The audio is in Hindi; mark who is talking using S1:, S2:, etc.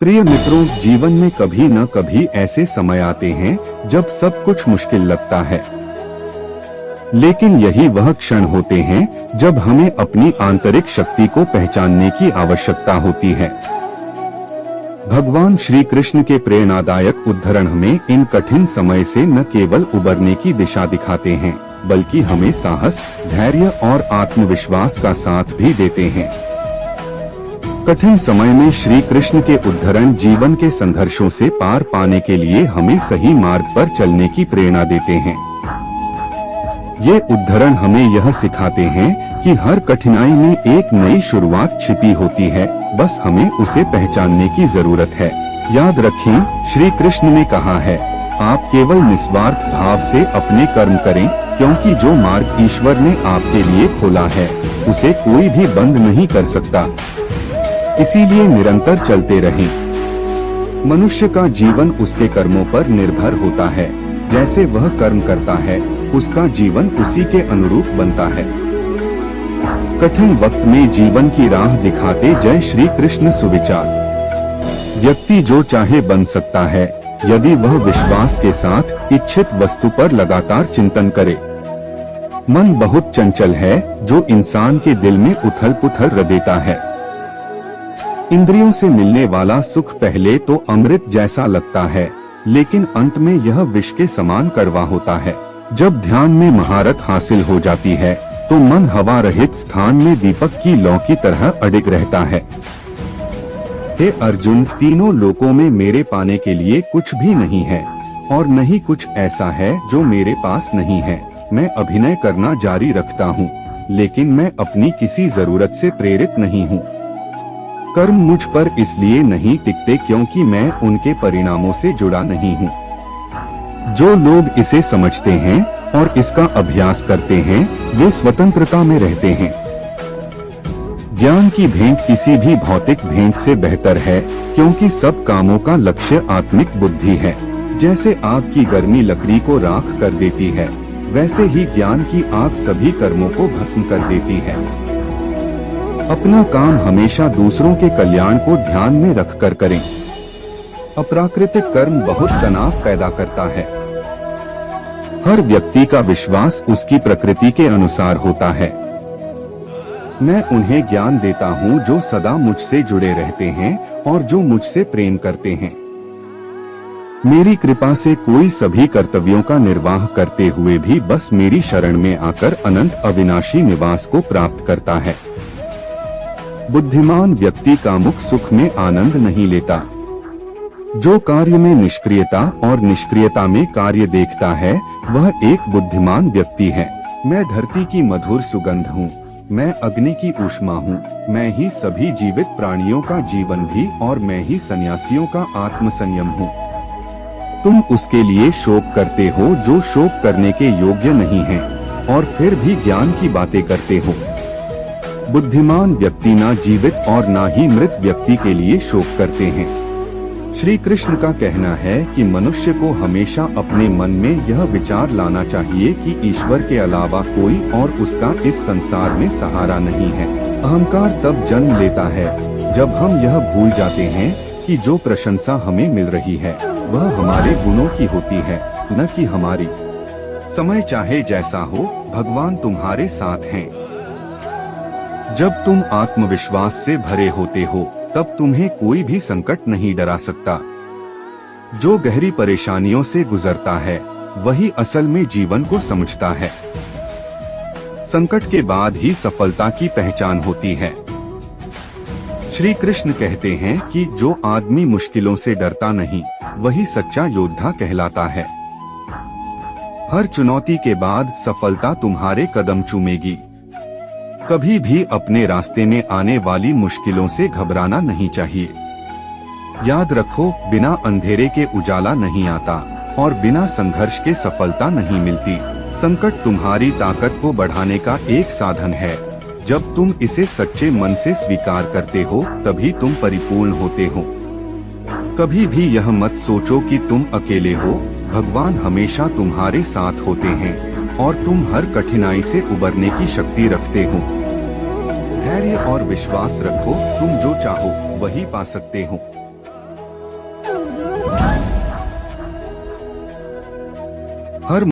S1: प्रिय मित्रों, जीवन में कभी न कभी ऐसे समय आते हैं जब सब कुछ मुश्किल लगता है, लेकिन यही वह क्षण होते हैं जब हमें अपनी आंतरिक शक्ति को पहचानने की आवश्यकता होती है। भगवान श्री कृष्ण के प्रेरणादायक उद्धरण हमें इन कठिन समय से न केवल उबरने की दिशा दिखाते हैं, बल्कि हमें साहस, धैर्य और आत्मविश्वास का साथ भी देते हैं। कठिन समय में श्री कृष्ण के उद्धरण जीवन के संघर्षों से पार पाने के लिए हमें सही मार्ग पर चलने की प्रेरणा देते हैं। ये उद्धरण हमें यह सिखाते हैं कि हर कठिनाई में एक नई शुरुआत छिपी होती है, बस हमें उसे पहचानने की जरूरत है। याद रखें, श्री कृष्ण ने कहा है, आप केवल निस्वार्थ भाव से अपने कर्म करें, क्योंकि जो मार्ग ईश्वर ने आपके लिए खोला है उसे कोई भी बंद नहीं कर सकता। इसीलिए निरंतर चलते रहें। मनुष्य का जीवन उसके कर्मों पर निर्भर होता है। जैसे वह कर्म करता है, उसका जीवन उसी के अनुरूप बनता है। कठिन वक्त में जीवन की राह दिखाते जय श्री कृष्ण सुविचार। व्यक्ति जो चाहे बन सकता है, यदि वह विश्वास के साथ इच्छित वस्तु पर लगातार चिंतन करे। मन बहुत चंचल है, जो इंसान के दिल में उथल पुथल कर देता है। इंद्रियों से मिलने वाला सुख पहले तो अमृत जैसा लगता है, लेकिन अंत में यह विष के समान कड़वा होता है। जब ध्यान में महारत हासिल हो जाती है, तो मन हवा रहित स्थान में दीपक की लौ की तरह अडिग रहता है। हे अर्जुन, तीनों लोकों में मेरे पाने के लिए कुछ भी नहीं है, और नहीं कुछ ऐसा है जो मेरे पास नहीं है। मैं अभिनय करना जारी रखता हूँ, लेकिन मैं अपनी किसी जरूरत से प्रेरित नहीं हूँ। कर्म मुझ पर इसलिए नहीं टिकते क्योंकि मैं उनके परिणामों से जुड़ा नहीं हूँ। जो लोग इसे समझते हैं और इसका अभ्यास करते हैं, वे स्वतंत्रता में रहते हैं। ज्ञान की भेंट किसी भी भौतिक भेंट से बेहतर है, क्योंकि सब कामों का लक्ष्य आत्मिक बुद्धि है। जैसे आग की गर्मी लकड़ी को राख कर देती है, वैसे ही ज्ञान की आग सभी कर्मों को भस्म कर देती है। अपना काम हमेशा दूसरों के कल्याण को ध्यान में रखकर करें। अप्राकृतिक कर्म बहुत तनाव पैदा करता है। हर व्यक्ति का विश्वास उसकी प्रकृति के अनुसार होता है। मैं उन्हें ज्ञान देता हूँ जो सदा मुझसे जुड़े रहते हैं और जो मुझसे प्रेम करते हैं। मेरी कृपा से कोई सभी कर्तव्यों का निर्वाह करते हुए भी बस मेरी शरण में आकर अनंत अविनाशी निवास को प्राप्त करता है। बुद्धिमान व्यक्ति कामुक सुख में आनंद नहीं लेता। जो कार्य में निष्क्रियता और निष्क्रियता में कार्य देखता है, वह एक बुद्धिमान व्यक्ति है। मैं धरती की मधुर सुगंध हूँ, मैं अग्नि की ऊष्मा हूँ, मैं ही सभी जीवित प्राणियों का जीवन भी और मैं ही सन्यासियों का आत्म संयम हूँ। तुम उसके लिए शोक करते हो जो शोक करने के योग्य नहीं है, और फिर भी ज्ञान की बातें करते हो। बुद्धिमान व्यक्ति ना जीवित और ना ही मृत व्यक्ति के लिए शोक करते हैं। श्री कृष्ण का कहना है कि मनुष्य को हमेशा अपने मन में यह विचार लाना चाहिए कि ईश्वर के अलावा कोई और उसका इस संसार में सहारा नहीं है। अहंकार तब जन्म लेता है जब हम यह भूल जाते हैं कि जो प्रशंसा हमें मिल रही है वह हमारे गुणों की होती है, न कि हमारी। समय चाहे जैसा हो, भगवान तुम्हारे साथ हैं। जब तुम आत्मविश्वास से भरे होते हो, तब तुम्हें कोई भी संकट नहीं डरा सकता। जो गहरी परेशानियों से गुजरता है, वही असल में जीवन को समझता है। संकट के बाद ही सफलता की पहचान होती है। श्री कृष्ण कहते हैं कि जो आदमी मुश्किलों से डरता नहीं, वही सच्चा योद्धा कहलाता है। हर चुनौती के बाद सफलता तुम्हारे कदम चूमेगी। कभी भी अपने रास्ते में आने वाली मुश्किलों से घबराना नहीं चाहिए। याद रखो, बिना अंधेरे के उजाला नहीं आता और बिना संघर्ष के सफलता नहीं मिलती। संकट तुम्हारी ताकत को बढ़ाने का एक साधन है। जब तुम इसे सच्चे मन से स्वीकार करते हो, तभी तुम परिपूर्ण होते हो। कभी भी यह मत सोचो कि तुम अकेले हो। भगवान हमेशा तुम्हारे साथ होते हैं और तुम हर कठिनाई से उबरने की शक्ति रखते हो। धैर्य और विश्वास रखो, तुम जो चाहो वही पा सकते हो। हर